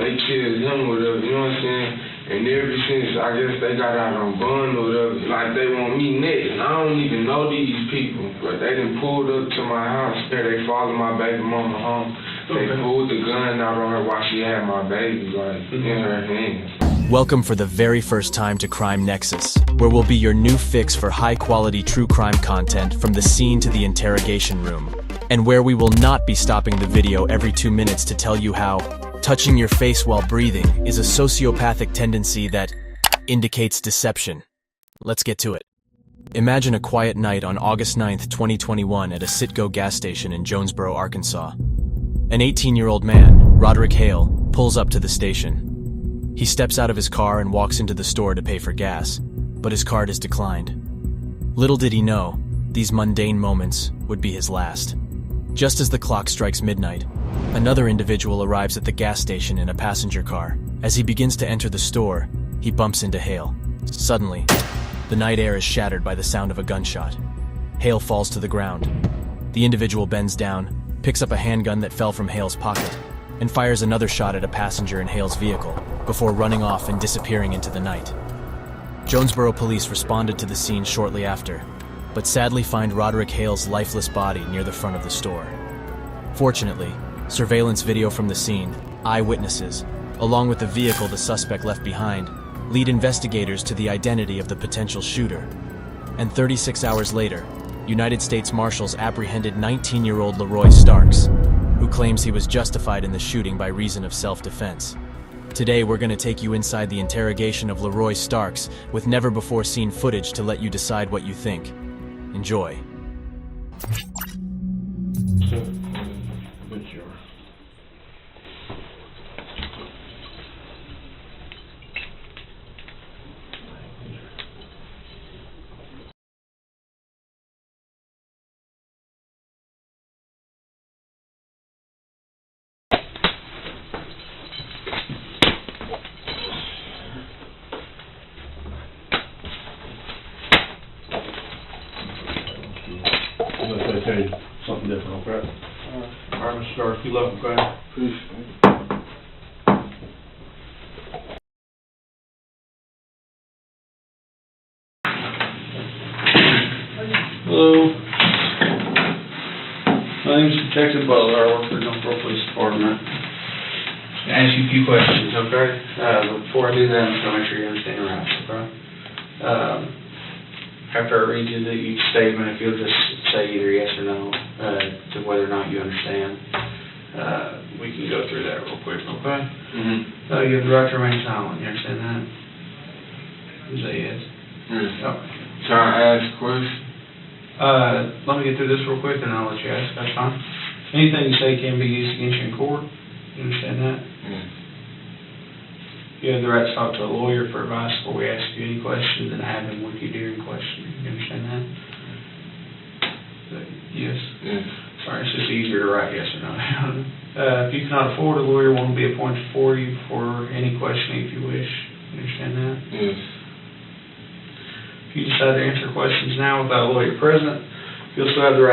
they killed him or whatever, you know what I'm saying? And ever since, I guess they got out on bond or whatever, like they want me next. I don't even know these people, but they done pulled up to my house. They followed my baby mama home. They pulled the gun out on her while she had my baby, like, in her hands. Welcome for the very first time to Crime Nexus, where we'll be your new fix for high-quality true crime content from the scene to the interrogation room, and where we will not be stopping the video every 2 minutes to tell you how touching your face while breathing is a sociopathic tendency that indicates deception. Let's get to it. Imagine a quiet night on August 9th, 2021 at a Citgo gas station in Jonesboro, Arkansas. An 18-year-old man, Roderick Hale, pulls up to the station. He steps out of his car and walks into the store to pay for gas, but his card is declined. Little did he know, these mundane moments would be his last. Just as the clock strikes midnight, another individual arrives at the gas station in a passenger car. As he begins to enter the store, he bumps into Hale. Suddenly, the night air is shattered by the sound of a gunshot. Hale falls to the ground. The individual bends down, picks up a handgun that fell from Hale's pocket, and fires another shot at a passenger in Hale's vehicle, before running off and disappearing into the night. Jonesboro police responded to the scene shortly after, but sadly find Roderick Hale's lifeless body near the front of the store. Fortunately, surveillance video from the scene, eyewitnesses, along with the vehicle the suspect left behind, lead investigators to the identity of the potential shooter. And 36 hours later, United States Marshals apprehended 19-year-old Leroy Starks, who claims he was justified in the shooting by reason of self-defense. Today, we're going to take you inside the interrogation of Leroy Starks with never-before-seen footage to let you decide what you think. Enjoy. I'll tell you something different, okay? Alright, Mr. Stark, you love, okay? Appreciate it. Hello. My name's Detective Butler. I work for the Jonesboro Police Department. I'm gonna ask you a few questions, okay? But before I do that, I'm just gonna make sure you understand your rights, okay? After I read you each statement, if you'll just say either yes or no to whether or not you understand, we can go through that real quick, okay? Mm-hmm. You have the right to remain silent. You understand that? Say yes. Yes. Okay. Can I ask a question? Let me get through this real quick, and I'll let you ask. That's fine. Anything you say can be used against you in court. You understand that? Yes. You have the right to talk to a lawyer for advice before we ask you any questions and have him with you during questioning. You understand that? Yes? Yes. Sorry, it's just easier to write yes or no. If you cannot afford a lawyer, one will be appointed for you for any questioning if you wish. You understand that? Yes. If you decide to answer questions now without a lawyer present, you'll still have the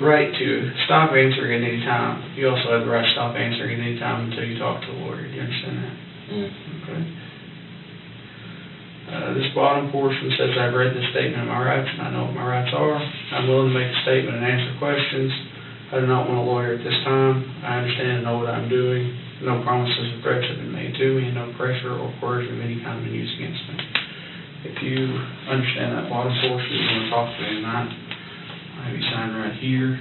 right to stop answering at any time. You also have the right to stop answering at any time until you talk to a lawyer. Do you understand that? Yes. Okay. This bottom portion says I've read this statement of my rights and I know what my rights are. I'm willing to make a statement and answer questions. I do not want a lawyer at this time. I understand and know what I'm doing. No promises or threats have been made to me, and no pressure or coercion of any kind have been used against me. If you understand that bottom portion, you want to talk to me tonight, I'll have you sign right here.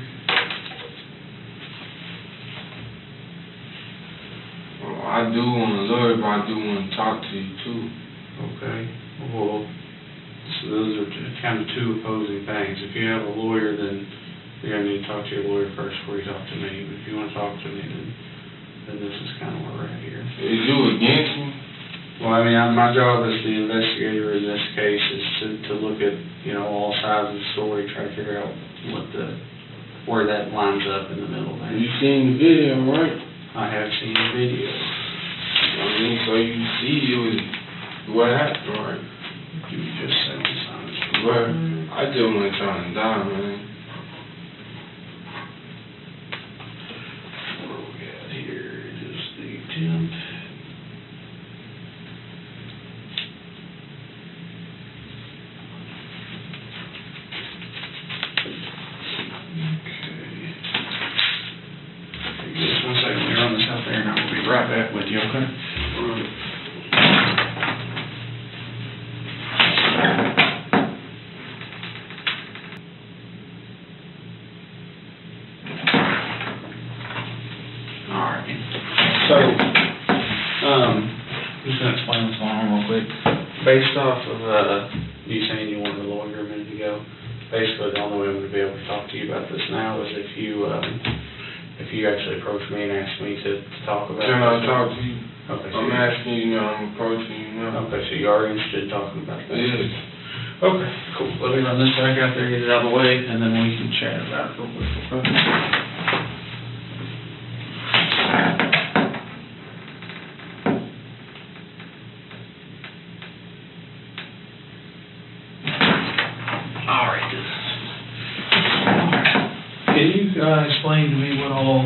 Well, I do want a lawyer, but I do want to talk to you too. Okay. Well, so those are kind of two opposing things. If you have a lawyer, then you're going to need to talk to your lawyer first before you talk to me. But if you want to talk to me, then this is kind of where we're at here. Is you against me? Well, I mean, my job as the investigator in this case is to look at, all sides of the story, try to figure out where that lines up in the middle there. You seen the video, right? I have seen the video. I mean, so you see it was what happened, right? Give me just a second, Simon. Well, I just wasn't trying to die, man. What do we got here? Just the attempt. right back with you, okay? Alright. So, just gonna explain what's going on real quick. Based off of, you saying you wanted a lawyer a minute ago, basically the only way I'm gonna be able to talk to you about this now is if you actually approach me and ask me to talk about it. Can I talk to you? Okay. I'm asking you now, I'm approaching you now. Okay, so you are interested in talking about that? Yes. Okay, cool. Let me run this back out there, get it out of the way, and then we can chat about it real quick, okay? Can you explain to me what all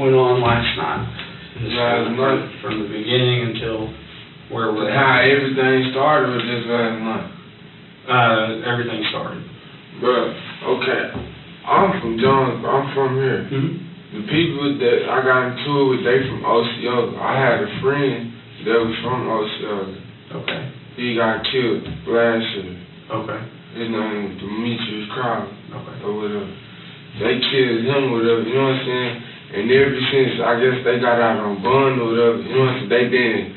went on last night? Last night? From the beginning until where we're How at? everything started was just last night. Everything started. Bruh, okay. I'm from Jonesboro. I'm from here. The people that I got into it with, they from Osceola. I had a friend that was from Osceola. Okay. He got killed last year. Okay. His name was Demetrius Crowley Okay. or whatever. They killed him, whatever, you know what I'm saying? And ever since, I guess they got out on bond or whatever, you know what I'm saying? They been,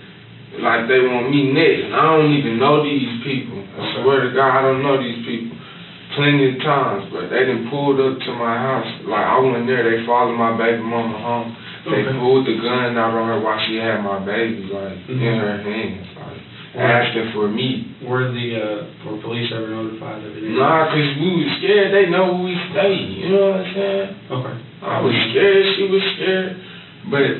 like, they want me next. I don't even know these people. I swear to God, I don't know these people. Plenty of times, but they done pulled up to my house. Like, I went there, they followed my baby mama home. They pulled the gun out on her while she had my baby, like, in her hands, like, asking for me. Were police ever notified of it? Nah, 'cause we was scared. They know where we stay, you know what I'm saying? Okay. I was scared, she was scared, but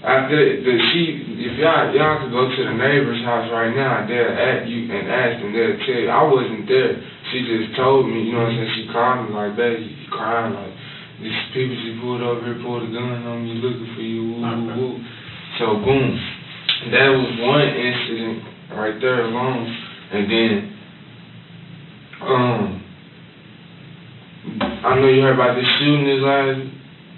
after if y'all could go to the neighbor's house right now, they'll ask you and ask them, they'll tell you. I wasn't there. She just told me, you know what I'm saying? She called me like, baby, you crying like, these people she pulled over here, pulled a gun on me, looking for you, woo, woo, woo. So boom, that was one incident right there alone, and then I know you heard about this shooting this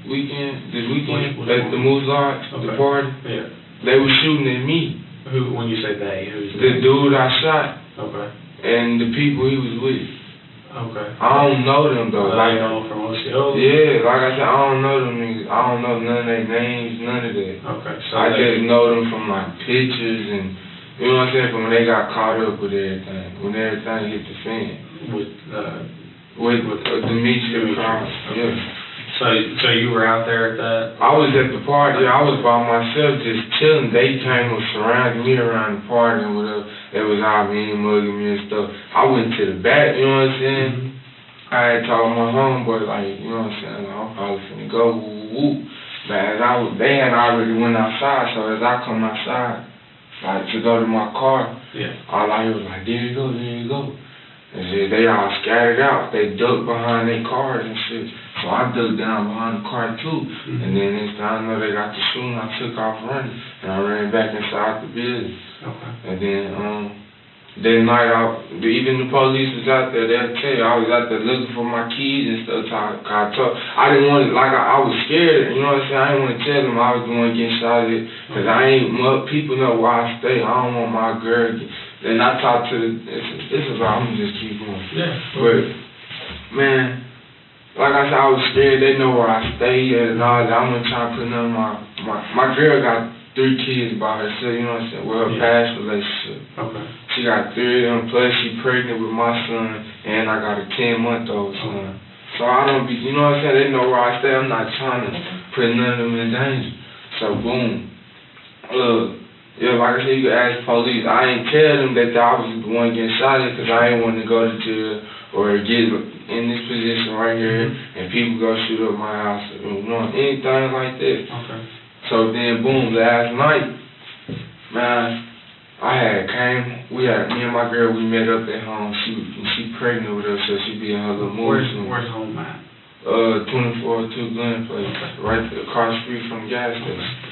weekend at the Moose Lodge, the party. Yeah. They were shooting at me. Who, when you say they, who's The dude I shot Okay. and the people he was with. Okay. I don't know them though. Like all from Osceola? Yeah, like I said, I don't know them niggas. I don't know none of their names, none of that. Okay. So I just know them from like pictures and, you know what I'm saying, from when they got caught up with everything, when everything hit the fan. With Demetrius Crowley, yeah. So you were out there at that? I was at the party. I was by myself just chilling. They came and surrounded me around the party and whatever. They was out mean mugging me and stuff. I went to the back, you know what I'm saying? I had told my homeboy, like, you know what I'm saying, like, I'm probably finna go, woo, woo. But they had already went outside, so as I come outside, like, to go to my car, all I heard was like, there you go, there you go. And they all scattered out. They ducked behind their cars and shit. So I ducked down behind the car too. And then next time I know they got the shooting, I took off running. And I ran back inside the building. Okay. And then that night, even the police was out there. They'll tell you, I was out there looking for my keys and stuff. I didn't want to, like, I was scared, you know what I'm saying? I didn't want to tell them I was the one getting shot at. Because people know where I stay. I don't want my girl Then I talked to this is all, I'm gonna just keep going. Yeah. But, man, like I said, I was scared. They know where I stay at and all that. I'm gonna try to put none of my girl got 3 kids by herself, you know what I'm saying, with her past relationship. Okay. She got 3 of them, plus she pregnant with my son, and I got a 10-month-old son. So I don't be, you know what I'm saying, they know where I stay. I'm not trying to put none of them in danger. So, boom. Yeah, like I said, you could ask police. I ain't tell them that I was the one getting shot at because I ain't want to go to jail or get in this position right here and people go shoot up my house, you know, anything like that. Okay. So then, boom, last night, man, me and my girl, we met up at home. She pregnant with us, so she be in her little movie. Where's home at? 2402 Glen Place, right there, across the street from the gas station.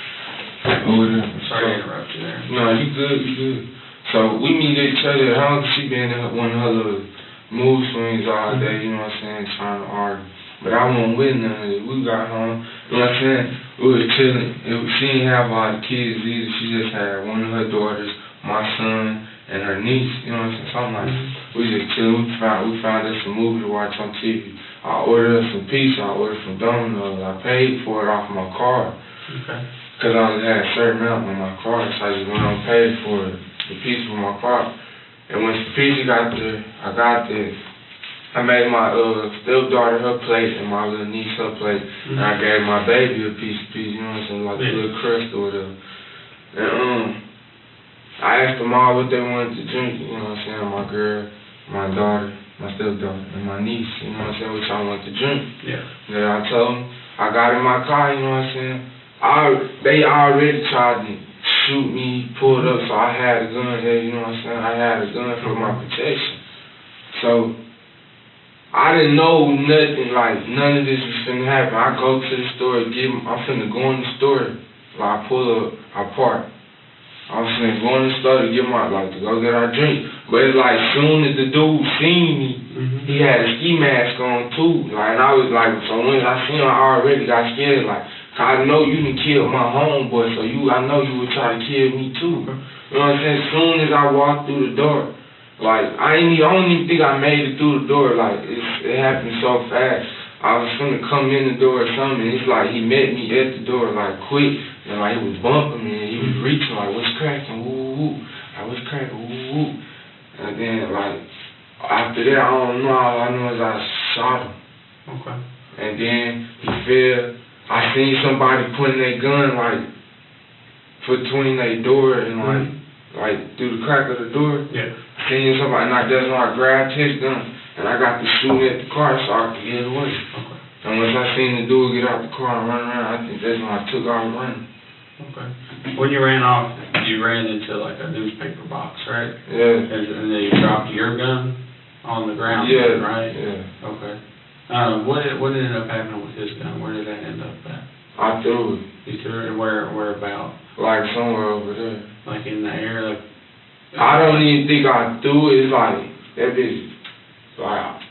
Over there. Sorry to interrupt you there. No, you good. So we meet each other at home. She been in one of her little mood swings all day, you know what I'm saying, trying to argue. But I wasn't with none of it. We got home, you know what I'm saying? We was chilling. She didn't have all the kids either. She just had one of her daughters, my son, and her niece, you know what I'm saying? Something like that. We just chilling. We found us some movie to watch on TV. I ordered us some pizza. I ordered some Domino's. I paid for it off my card. Okay. Because I only had a certain amount on my card, so I just went on and paid for the pizza from my card. And when the pizza got there, I made my stepdaughter her plate and my little niece her plate, and I gave my baby a piece, you know what I'm saying, like a little crust or whatever. And I asked them all what they wanted to drink, you know what I'm saying, my girl, my daughter, my stepdaughter, and my niece, you know what I'm saying, which I wanted to drink. Yeah. Then I told them, I got in my car, you know what I'm saying, they already tried to shoot me, pulled up, so I had a gun there, you know what I'm saying, I had a gun for my protection. So I didn't know nothing, like, none of this was finna happen. I go to the store, I'm finna go in the store, like, I pull up, I park. I was finna go in the store to get to go get our drink. But it's like, soon as the dude seen me, he had a ski mask on too. Like, and I was like, so when I seen him, I already got scared, like, I know you done killed my homeboy, so I know you would try to kill me too. You know what I'm saying? As soon as I walked through the door, like, I don't even think I made it through the door. Like, it happened so fast. I was finna come in the door or something, and it's like he met me at the door, like, quick. And, like, he was bumping me, and he was reaching, like, what's cracking, woo, woo. Like, what's cracking, woo, woo. And then, like, after that, I don't know. All I know is I shot him. Okay. And then he fell. I seen somebody putting their gun, like, between their door and, like, through the crack of the door. Yeah. Seen somebody, and that's when I grabbed his gun, and I got to shooting at the car so I could get away. Okay. And once I seen the dude get out the car and run around, I think that's when I took off running. Okay. When you ran off, you ran into, like, a newspaper box, right? Yeah. And then you dropped your gun on the ground, Yeah. right? Yeah. Okay. What ended up happening with his gun? Where did that end up at? I threw it. You threw it where about? Like somewhere over there. Like in the air, like. I don't even think I threw it. It's like that bitch. Like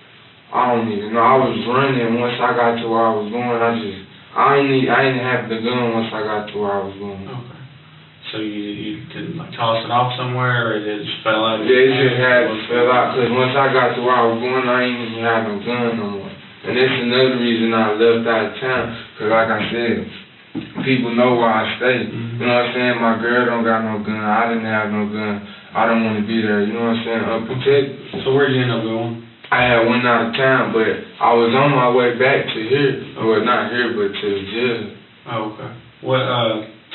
I don't even know. I was running. Once I got to where I was going, I didn't have the gun once I got to where I was going. Okay. So you didn't like toss it off somewhere, or it just fell out? Yeah, it just had to fell out. Cause once I got to where I was going, I ain't even have no gun no more. And that's another reason I left out of town. Cause like I said, people know where I stay. You know what I'm saying? My girl don't got no gun. I didn't have no gun. I don't want to be there. You know what I'm saying? Unprotected. So where'd you end up going? I had went out of town, but I was on my way back to here. Well, not here, but to jail. Oh, okay.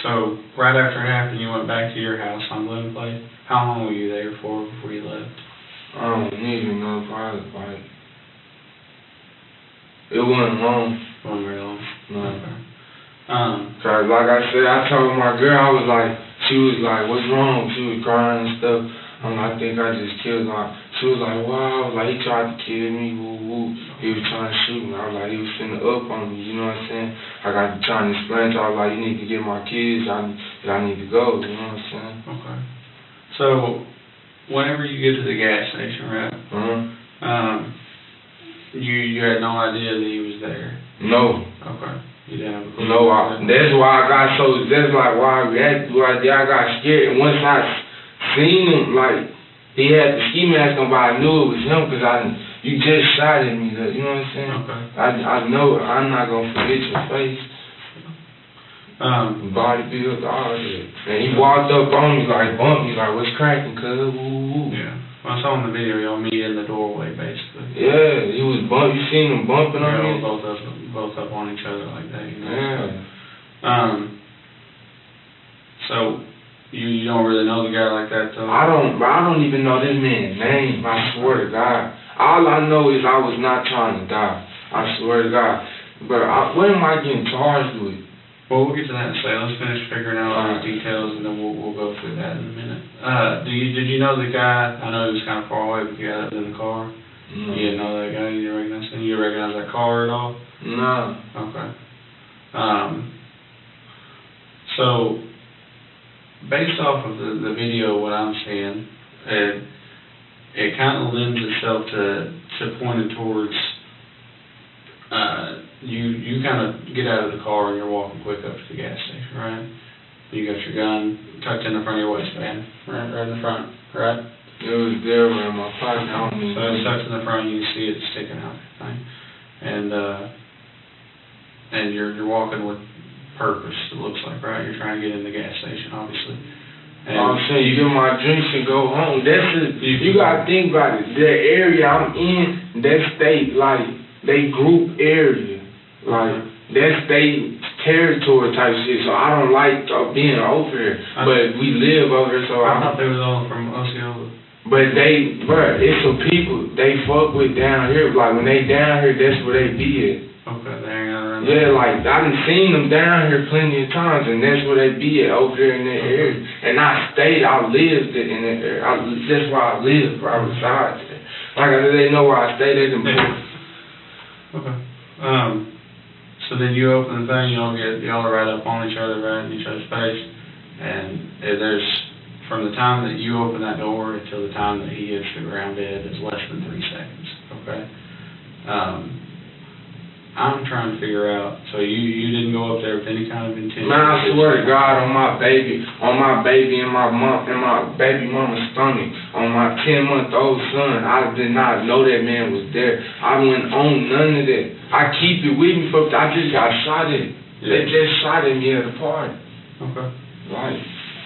So right after it happened, you went back to your house on Glen Place. How long were you there for before you left? I don't even know. Probably like it wasn't long. Wasn't very long. No. Okay. Cause like I said, I told my girl, I was like, she was like, what's wrong? She was crying and stuff. I'm like, I think I just killed her. She was like, wow, like he tried to kill me, woo woo. He was trying to shoot me. I was like, he was finna up on me, you know what I'm saying? I got to trying to explain to her, I was like, you need to get my kids, I need to go, you know what I'm saying? Okay. So whenever you get to the gas station, right? You had no idea that he was there? No. Okay. You didn't have a clue? No, that's why I got so, that's like why I reacted like that. I got scared, and once I seen him, like, he had the ski mask on, but I knew it was him, because you just shot at me, you know what I'm saying? Okay. I know I'm not going to forget your face. Body built, all that. And he walked up on me, like, bumped me, like, what's cracking, cuz, woo. Yeah. Well, I saw in the video, y'all meet in the doorway, basically. Yeah, he was you seen him bumping on me? Both up on each other like that, you know? Yeah. So, you don't really know the guy like that, though? I don't even know this man's name, I swear to God. All I know is I was not trying to die. I swear to God. But what am I getting charged with? Well, we'll get to that in a second. Let's finish figuring out all the details, and then we'll go through that in a minute. Did you know the guy? I know he was kind of far away, but the guy that was in the car? No. You didn't know that guy? You didn't recognize him? You didn't recognize that car at all? No. Okay. So, based off of the video, what I'm seeing, it kind of lends itself to pointing towards you kind of get out of the car and you're walking quick up to the gas station, right? You got your gun tucked in the front of your waistband, right in the front, right? It was there in my pocket. I don't So it's tucked in the front, you can see it sticking out, right? And you're walking with purpose, it looks like, right? You're trying to get in the gas station, obviously. And I'm saying, you get my drinks and go home. That's it. You gotta think about it. The area I'm in, that state, like, they group area. Like, that's they territory type shit, so I don't like being over here. But we live over here, so I thought they was all from Osceola. But it's some people they fuck with down here. Like, when they down here, that's where they be at. Okay, they hang out around Yeah, like, I done seen them down here plenty of times, and that's where they be at, over there in that area. And I lived in that area. That's where I live, where I reside there. Like I said, they know where I stay, they can Okay. So then you open the thing, y'all are right up on each other, right in each other's face, and there's, from the time that you open that door until the time that he hits the ground dead, is less than 3 seconds, okay? I'm trying to figure out, so you didn't go up there with any kind of intention? Man, I swear to God, on my baby and my baby mama's stomach, on my 10-month-old son, I did not know that man was there. I wouldn't own none of that. I keep it with me, I just got shot at. Yeah. They just shot at me at a party. Okay. Like,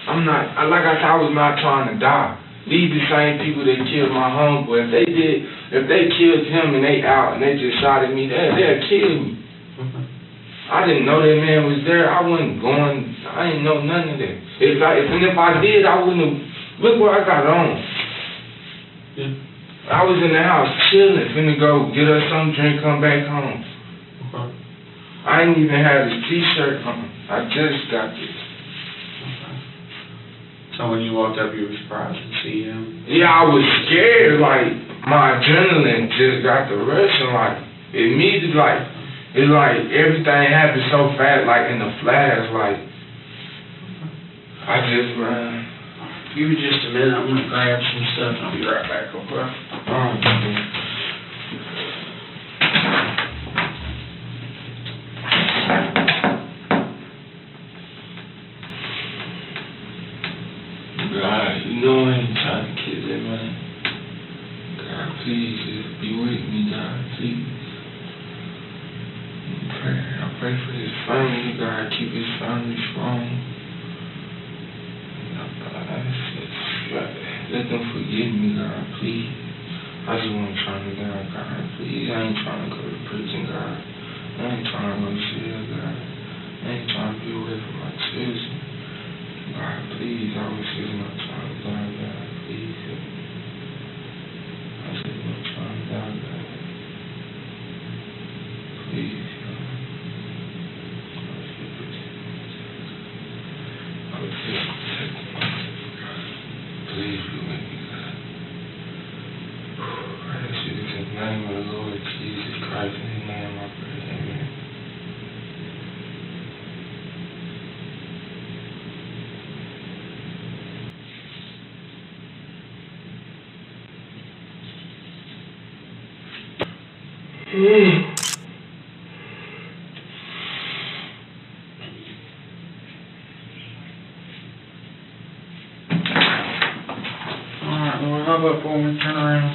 like I said, I was not trying to die. These the same people that killed my homeboy. If they killed him and they out and they just shot at me, they'll kill me. Okay. I didn't know that man was there. I wasn't going. I didn't know none of that. If I did, I wouldn't have. Look what I got on. Yeah. I was in the house chilling, finna go get us some drink, come back home. Okay. I didn't even have this T-shirt on. I just got this. So when you walked up, you were surprised to see him? Yeah, I was scared. Like, my adrenaline just got to rushing. Like, immediately, like, it's like everything happened so fast, like in the flash. Like, I just ran. Give me just a minute. I'm gonna grab some stuff and I'll be right back, okay? God, you know I ain't trying to kill that man. God, please just be with me, God, please. I pray for his family, God, keep his family strong. Let them forgive me, God, please. I just want to try to die, God, please. I ain't trying to go to prison, God. I ain't trying to go to jail, God. I ain't trying to be away from my children. God, please, I was just not trying to die, God, please. I just not trying to die, God. Please, God. I was just protecting myself, God. Please be with me, God. I ask you this in the name of the Lord Jesus Christ, in his name I pray, amen. Alright, Lord, how about for me? Turn around.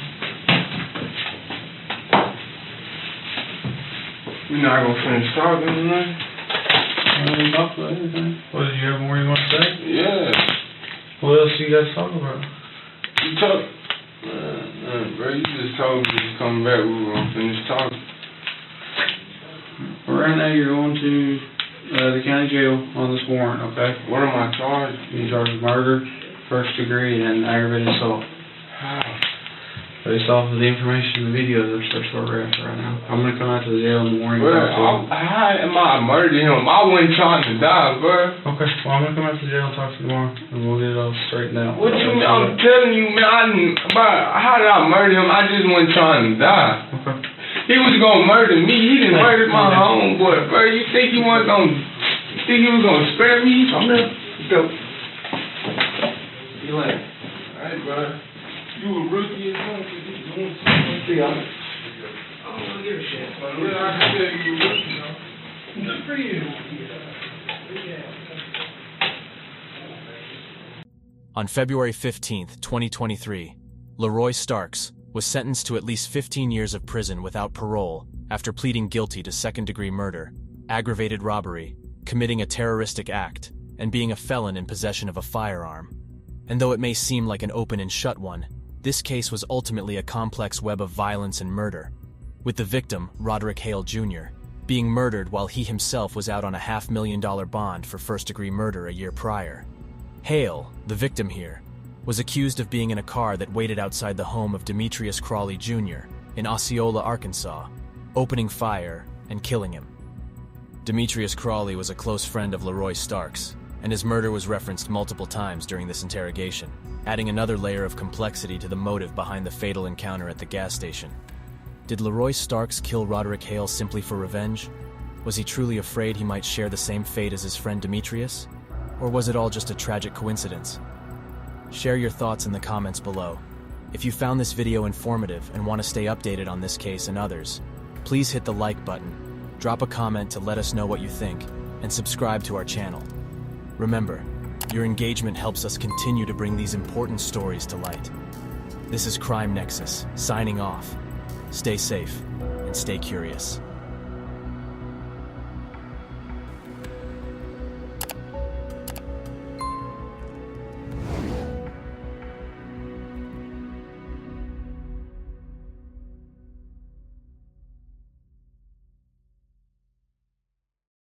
We're not going to finish talking tonight? I didn't talk about anything. What, did you have more you want to say? Yeah. What else you got to talk about? You talk... bro, you just told me to come back, we were going to finish talking. Well, right now you're going to the county jail on this warrant, okay? What am I charged? You're charged with murder, first degree, and aggravated assault. How? Based off of the information in the video, that's where we're at right now. I'm going to come out to the jail in the morning. Bro, how am I murdering him? I wasn't trying to die, bro. Okay, well, I'm going to come out to the jail and talk to you tomorrow, and we'll get it all straightened out. What you mean? I'm telling you, man, how did I murder him? I just wasn't trying to die. Okay. He was going to murder me. He didn't murder my homeboy, bro. You think he was going to spare me? I'm not. Go. See you later. All right, bro. You a rookie or something? I don't want to give a shit. Well, I can tell you a rookie. for you. On February 15th, 2023, Leroy Starks was sentenced to at least 15 years of prison without parole after pleading guilty to second-degree murder, aggravated robbery, committing a terroristic act, and being a felon in possession of a firearm. And though it may seem like an open and shut one, this case was ultimately a complex web of violence and murder, with the victim, Roderick Hale Jr., being murdered while he himself was out on a $500,000 bond for first-degree murder a year prior. Hale, the victim here, was accused of being in a car that waited outside the home of Demetrius Crawley Jr. in Osceola, Arkansas, opening fire and killing him. Demetrius Crawley was a close friend of Leroy Starks, and his murder was referenced multiple times during this interrogation, adding another layer of complexity to the motive behind the fatal encounter at the gas station. Did Leroy Starks kill Roderick Hale simply for revenge? Was he truly afraid he might share the same fate as his friend Demetrius? Or was it all just a tragic coincidence? Share your thoughts in the comments below. If you found this video informative and want to stay updated on this case and others, please hit the like button, drop a comment to let us know what you think, and subscribe to our channel. Remember, your engagement helps us continue to bring these important stories to light. This is Crime Nexus, signing off. Stay safe and stay curious.